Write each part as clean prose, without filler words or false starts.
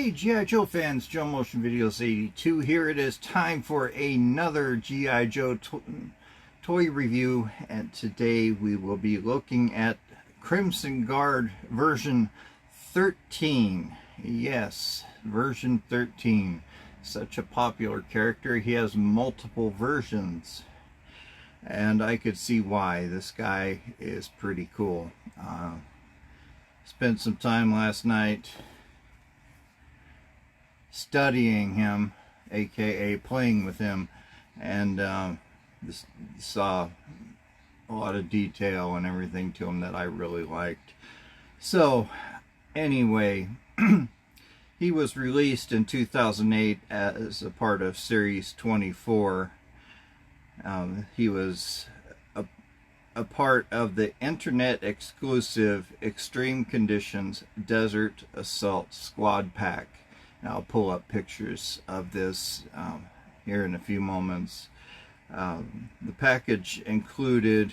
Hey G.I. Joe fans, Joe Motion Videos 82 here. It is time for another G.I. Joe toy review, and today we will be looking at Crimson Guard version 13. Yes, version 13. Such a popular character. He has multiple versions, and I could see why. This guy is pretty cool. Spent some time last night studying him, aka playing with him, and saw a lot of detail and everything to him that I really liked. So anyway, he was released in 2008 as a part of Series 24. He was a part of the internet exclusive Extreme Conditions Desert Assault Squad Pack. I'll pull up pictures of this here in a few moments. The package included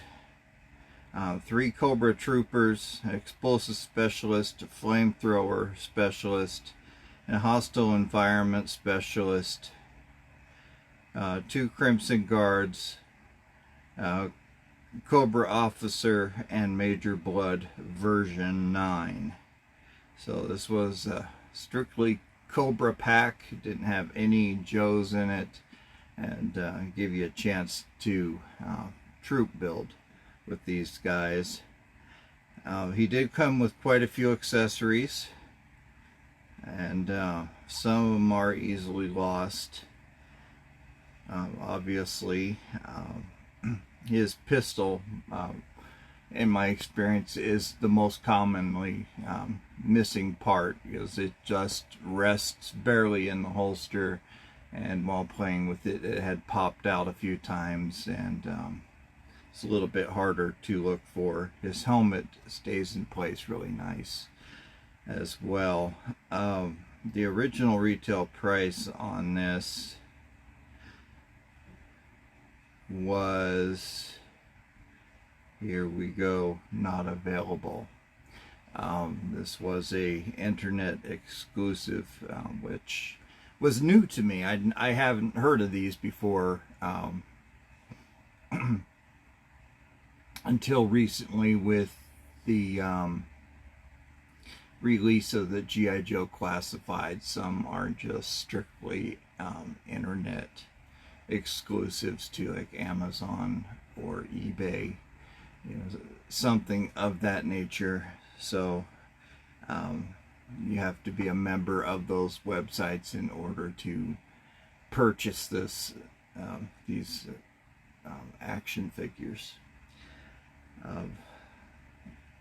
3 Cobra Troopers, an explosive specialist, a flamethrower specialist, and a hostile environment specialist, 2 Crimson Guards, Cobra Officer, and Major Blood version 9. So this was strictly Cobra pack. It didn't have any Joes in it, and give you a chance to troop build with these guys. He did come with quite a few accessories, and some of them are easily lost. Obviously, his pistol, in my experience, is the most commonly missing part, because it just rests barely in the holster, and while playing with it, it had popped out a few times, and it's a little bit harder to look for. His helmet stays in place really nice as well. The original retail price on this was, here we go, not available. This was a internet exclusive, which was new to me. I haven't heard of these before until recently with the release of the G.I. Joe Classified. Some are just strictly internet exclusives to like Amazon or eBay, something of that nature. So you have to be a member of those websites in order to purchase these action figures.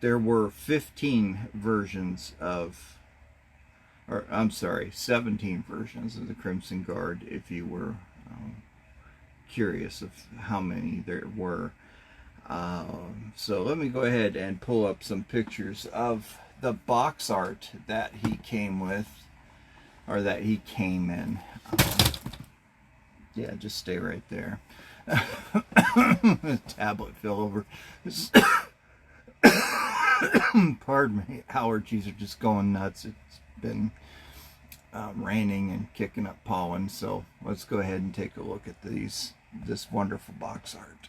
There were 15 versions of, or I'm sorry, 17 versions of the Crimson Guard, if you were curious of how many there were. So let me go ahead and pull up some pictures of the box art that he came with, or that he came in. Yeah, just stay right there. The tablet fell over. Pardon me, allergies are just going nuts. It's been raining and kicking up pollen, so let's go ahead and take a look at this wonderful box art.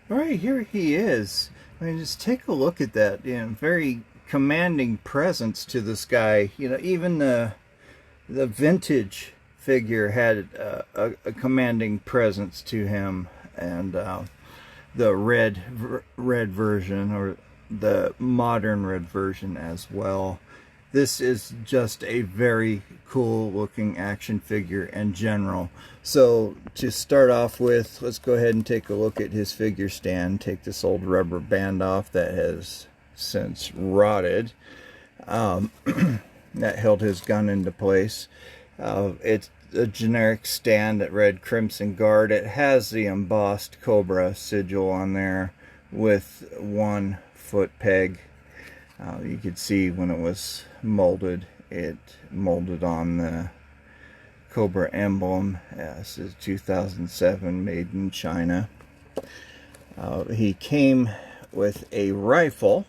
All right, here he is. I mean, just take a look at that. Very commanding presence to this guy. Even the vintage figure had a commanding presence to him, and the red version, or the modern red version as well. This is just a very cool looking action figure in general. So to start off with, let's go ahead and take a look at his figure stand. Take this old rubber band off that has since rotted. That held his gun into place. It's a generic stand that read Crimson Guard. It has the embossed Cobra sigil on there with 1 foot peg. You could see when it was molded, it molded on the Cobra emblem. This is 2007, made in China. He came with a rifle.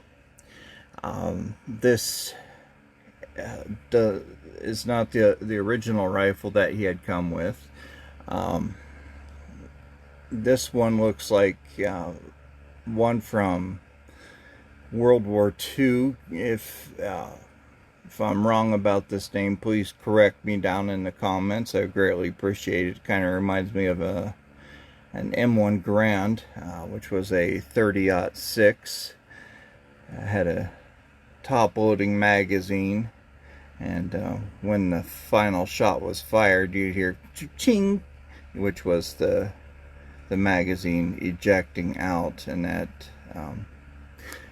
This is not the original rifle that he had come with. This one looks like one from World War II. If I'm wrong about this name, please correct me down in the comments. I greatly appreciate it. It kind of reminds me of an M1 Grand, which was a 30-06. Had a top-loading magazine, and when the final shot was fired, you'd hear ching, which was the magazine ejecting out, and that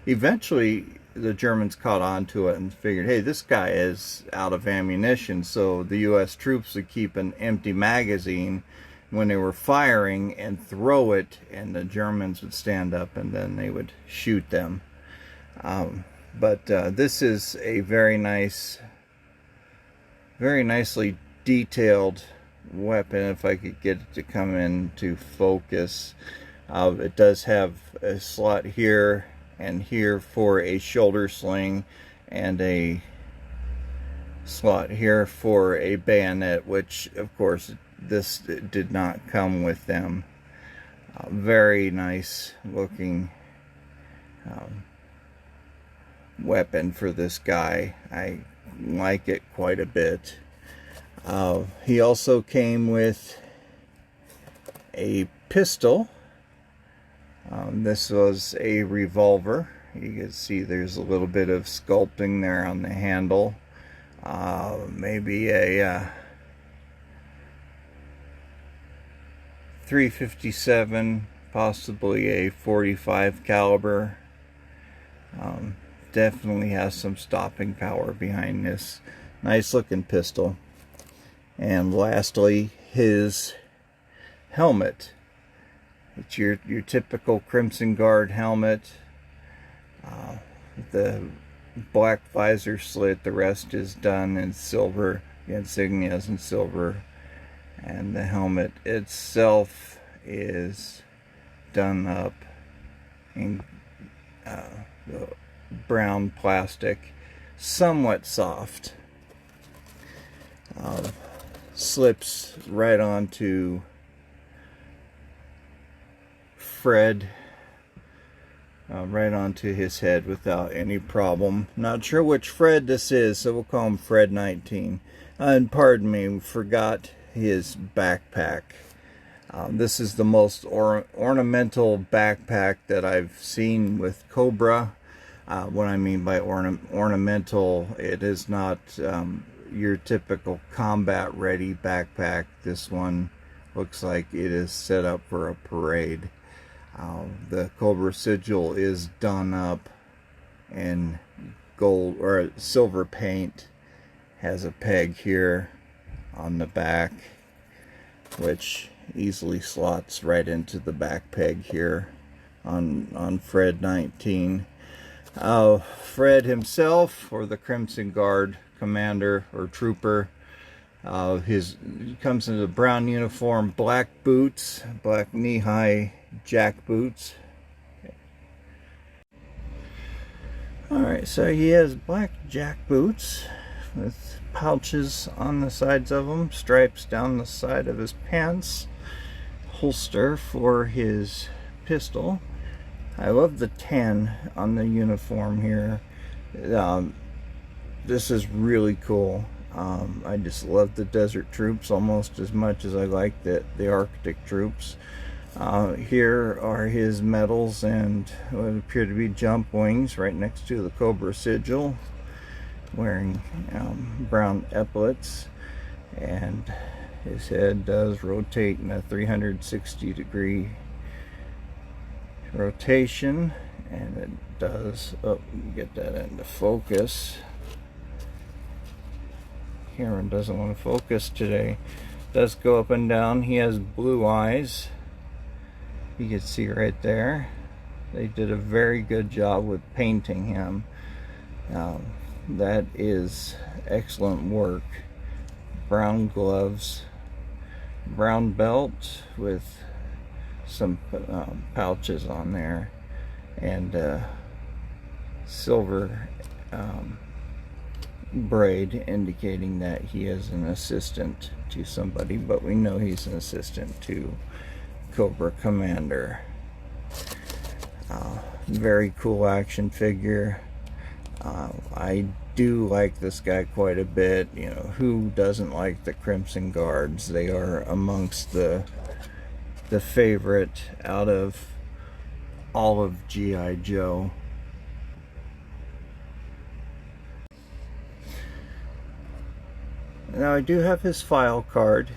eventually the Germans caught on to it and figured, hey, this guy is out of ammunition, so the US troops would keep an empty magazine when they were firing and throw it, and the Germans would stand up and then they would shoot them. But this is a very nicely detailed weapon. If I could get it to come into focus, it does have a slot here and here for a shoulder sling, and a slot here for a bayonet, which of course this did not come with them. Very nice looking weapon for this guy. I like it quite a bit. He also came with a pistol. This was a revolver. You can see there's a little bit of sculpting there on the handle. Maybe a .357, possibly a .45 caliber. Definitely has some stopping power behind this nice looking pistol. And lastly, his helmet. It's your typical Crimson Guard helmet. The black visor slit, the rest is done in silver. The insignia is in silver, and the helmet itself is done up in the brown plastic, somewhat soft. Slips right onto Fred, right onto his head without any problem. Not sure which Fred this is, so we'll call him Fred 19. And pardon me, we forgot his backpack. This is the most ornamental backpack that I've seen with Cobra. What I mean by ornamental, it is not your typical combat ready backpack. This one looks like it is set up for a parade. The Cobra sigil is done up in gold or silver paint. Has a peg here on the back, which easily slots right into the back peg here on Fred 19. Fred himself, or the Crimson Guard commander or trooper, he comes in a brown uniform, black boots, black knee-high jack boots. Alright, so he has black jack boots with pouches on the sides of them, stripes down the side of his pants, holster for his pistol. I love the 10 on the uniform here. This is really cool. I just love the desert troops almost as much as I like the Arctic troops. Here are his medals and what appear to be jump wings right next to the Cobra sigil, wearing brown epaulets, and his head does rotate in a 360-degree rotation, and it does, get that into focus. Camera doesn't want to focus today. Does go up and down. He has blue eyes. You can see right there. They did a very good job with painting him. That is excellent work. Brown gloves, brown belt with some pouches on there, and silver braid indicating that he is an assistant to somebody, but we know he's an assistant to Cobra Commander. Very cool action figure. I do like this guy quite a bit. You know, who doesn't like the Crimson Guards? They are amongst the favorite out of all of G.I. Joe. Now I do have his file card.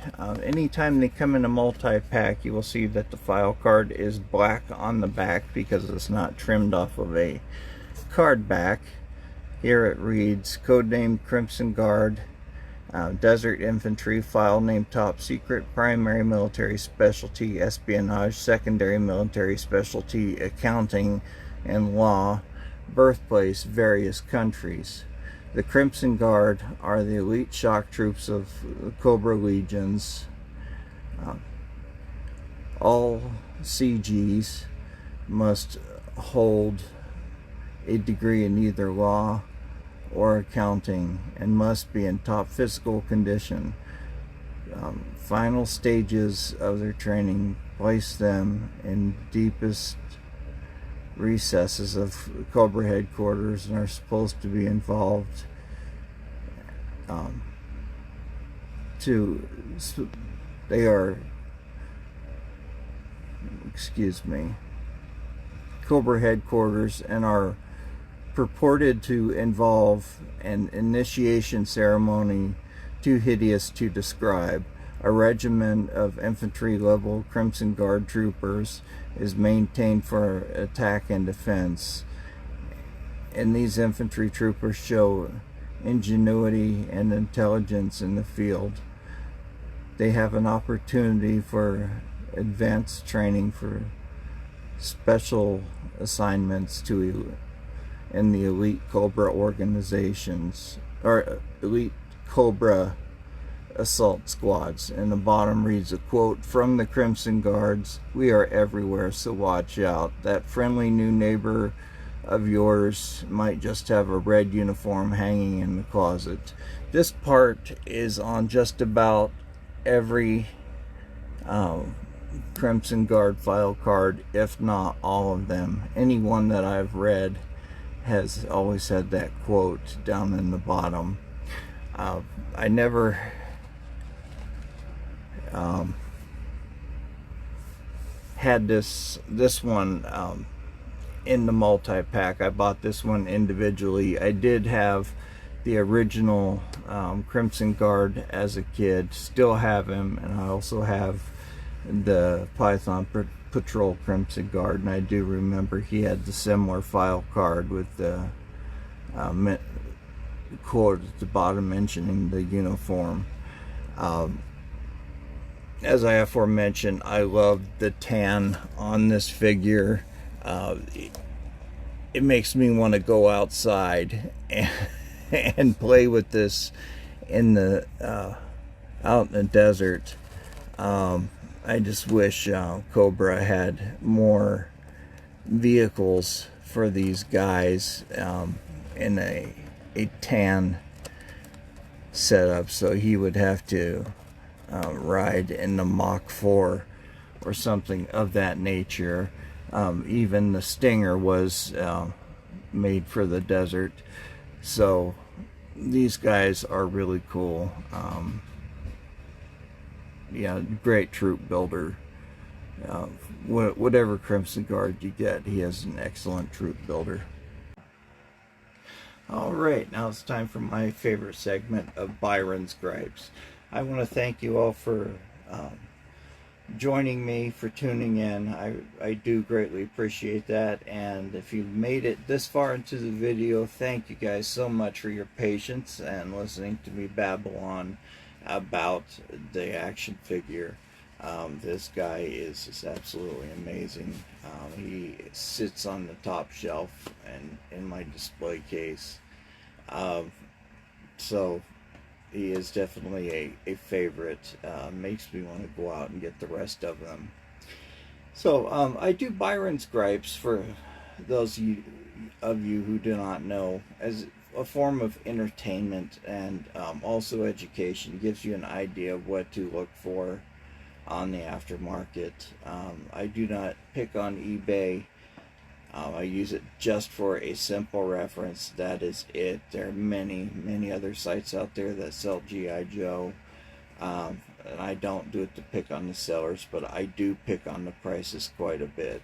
Anytime they come in a multi-pack, you will see that the file card is black on the back because it's not trimmed off of a card back. Here it reads codename Crimson Guard, Desert Infantry, file name Top Secret, primary military specialty espionage, secondary military specialty accounting and law, birthplace various countries. The Crimson Guard are the elite shock troops of the Cobra Legions. All CGs must hold a degree in either law or accounting and must be in top physical condition. Final stages of their training place them in deepest recesses of Cobra headquarters and are supposed to be involved they are, excuse me, Cobra headquarters, and are purported to involve an initiation ceremony too hideous to describe. A regiment of infantry level Crimson Guard troopers is maintained for attack and defense, and these infantry troopers show ingenuity and intelligence in the field. They have an opportunity for advanced training for special assignments in the elite Cobra organizations, or elite Cobra assault squads. And the bottom reads a quote from the Crimson Guards: "We are everywhere, so watch out. That friendly new neighbor of yours might just have a red uniform hanging in the closet." This part is on just about every Crimson Guard file card, if not all of them. Any one that I've read has always had that quote down in the bottom. I never had this one in the multi-pack. I bought this one individually. I did have the original Crimson Guard as a kid, still have him, and I also have the Python Patrol Crimson Guard, and I do remember he had the similar file card with the quote at the bottom mentioning the uniform. As I aforementioned, I love the tan on this figure. It makes me want to go outside and play with this in the out in the desert. I just wish Cobra had more vehicles for these guys in a tan setup, so he would have to ride in the Mach 4 or something of that nature. Even the Stinger was made for the desert, so these guys are really cool. Yeah, great troop builder. Uh, whatever Crimson Guard you get, he has an excellent troop builder. Alright, now it's time for my favorite segment of Byron's Gripes. I want to thank you all for joining me, for tuning in. I do greatly appreciate that, and if you've made it this far into the video, thank you guys so much for your patience and listening to me babble on about the action figure. This guy is just absolutely amazing. He sits on the top shelf and in my display case. So he is definitely a favorite. Makes me want to go out and get the rest of them. So I do Byron's Gripes, for those of you who do not know, as a form of entertainment and also education. It gives you an idea of what to look for on the aftermarket. I do not pick on eBay. I use it just for a simple reference. That is it. There are many other sites out there that sell G.I. Joe. And I don't do it to pick on the sellers, but I do pick on the prices quite a bit.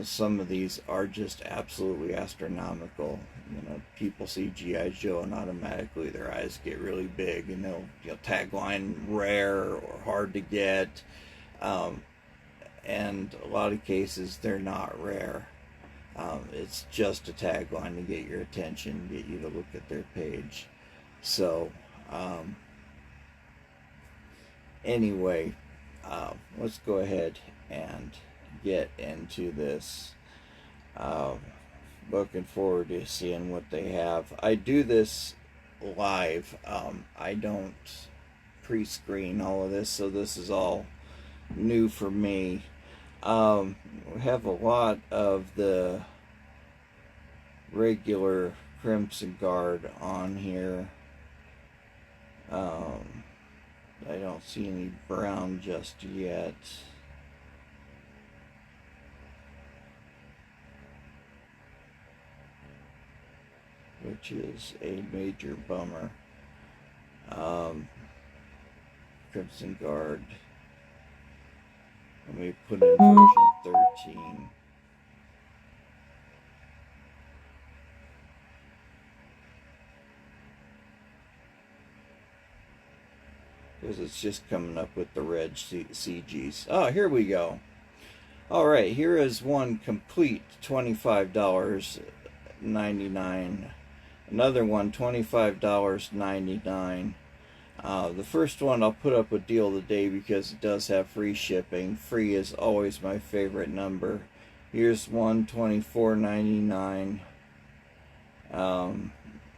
Some of these are just absolutely astronomical. You know, people see G.I. Joe and automatically their eyes get really big, and they'll tagline rare or hard to get. And a lot of cases they're not rare. It's just a tagline to get your attention, get you to look at their page. So anyway, let's go ahead and get into this. Looking forward to seeing what they have. I do this live. I don't pre-screen all of this, so this is all new for me. We have a lot of the regular Crimson Guard on here. I don't see any brown just yet. Which is a major bummer. Crimson Guard. Let me put in version 13. Because it's just coming up with the red CGs. Oh, here we go. Alright, here is one complete $25.99. Another one, $25.99. The first one I'll put up with deal of the day because it does have free shipping. Free is always my favorite number. Here's one, $24.99.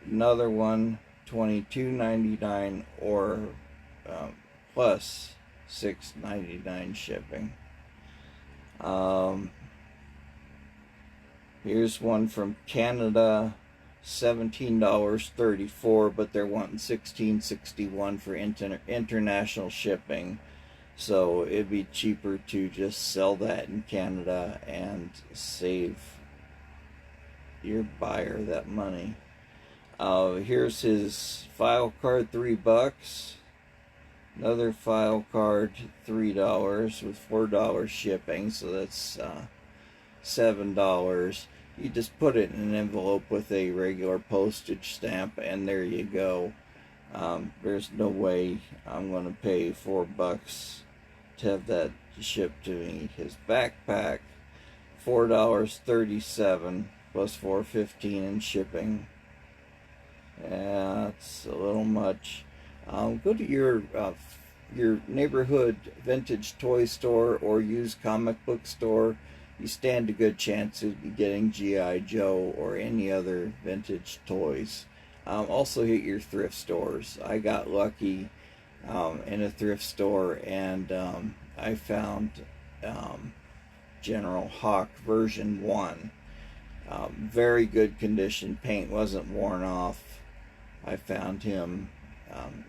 Another one, $22.99, or plus $6.99 shipping. Here's one from Canada, $17.34, but they're wanting $16.61 for international shipping. So it'd be cheaper to just sell that in Canada and save your buyer that money. Here's his file card, $3. Another file card, $3 with $4 shipping, so that's $7. You just put it in an envelope with a regular postage stamp, and there you go. There's no way I'm going to pay $4 to have that shipped to me. His backpack, $4.37 plus $4.15 in shipping. Yeah, it's a little much. Go to your neighborhood vintage toy store or used comic book store. You stand a good chance of getting G.I. Joe or any other vintage toys. Also hit your thrift stores. I got lucky in a thrift store, and I found General Hawk version 1. Very good condition. Paint wasn't worn off. I found him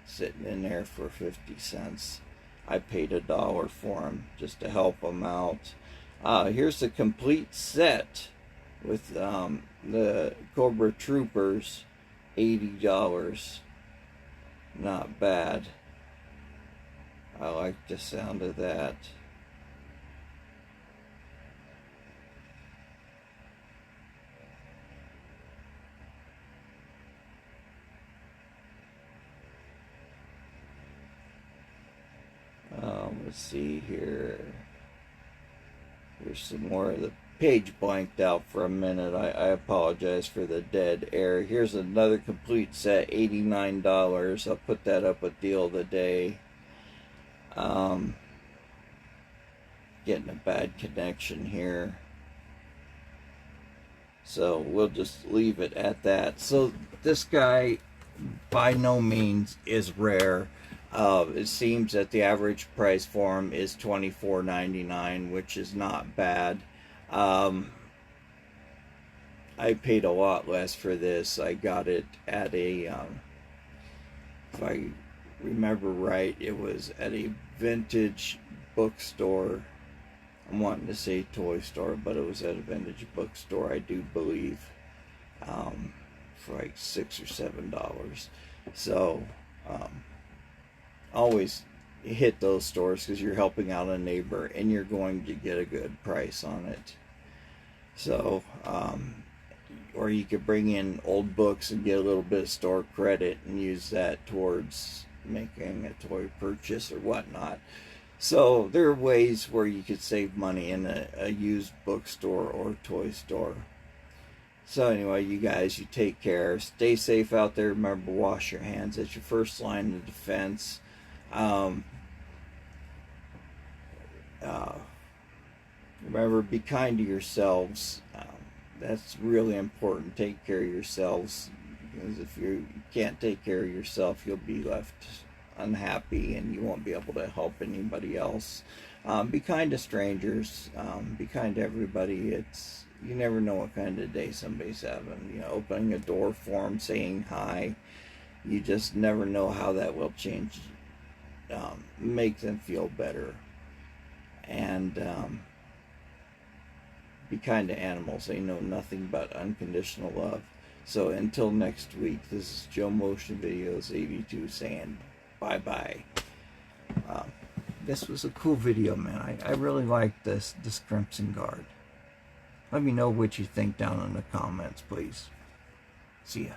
sitting in there for 50 cents. I paid $1 for him just to help him out. Here's the complete set with the Cobra Troopers $80. Not bad. I like the sound of that. Let's see here. Here's some more. The page blanked out for a minute. I apologize for the dead air. Here's another complete set, $89. I'll put that up with deal of the day. Getting a bad connection here. So we'll just leave it at that. So this guy by no means is rare. It seems that the average price for him is $24.99, which is not bad. I paid a lot less for this. I got it at a, if I remember right, it was at a vintage bookstore. I'm wanting to say toy store, but it was at a vintage bookstore, I do believe, for like $6 or $7. So, always hit those stores because you're helping out a neighbor and you're going to get a good price on it. So, or you could bring in old books and get a little bit of store credit and use that towards making a toy purchase or whatnot. So there are ways where you could save money in a used bookstore or toy store. So anyway, you guys, you take care. Stay safe out there. Remember, wash your hands. That's your first line of defense. Remember, be kind to yourselves. That's really important. Take care of yourselves, because if you can't take care of yourself, you'll be left unhappy and you won't be able to help anybody else. Be kind to strangers. Be kind to everybody. You never know what kind of day somebody's having. You know, opening a door for them, saying hi. You just never know how that will change. Make them feel better. And be kind to animals. They know nothing but unconditional love. So until next week, this is Joe Motion Videos 82 saying bye-bye. This was a cool video, man. I really like this Crimson Guard. Let me know what you think down in the comments, please. See ya.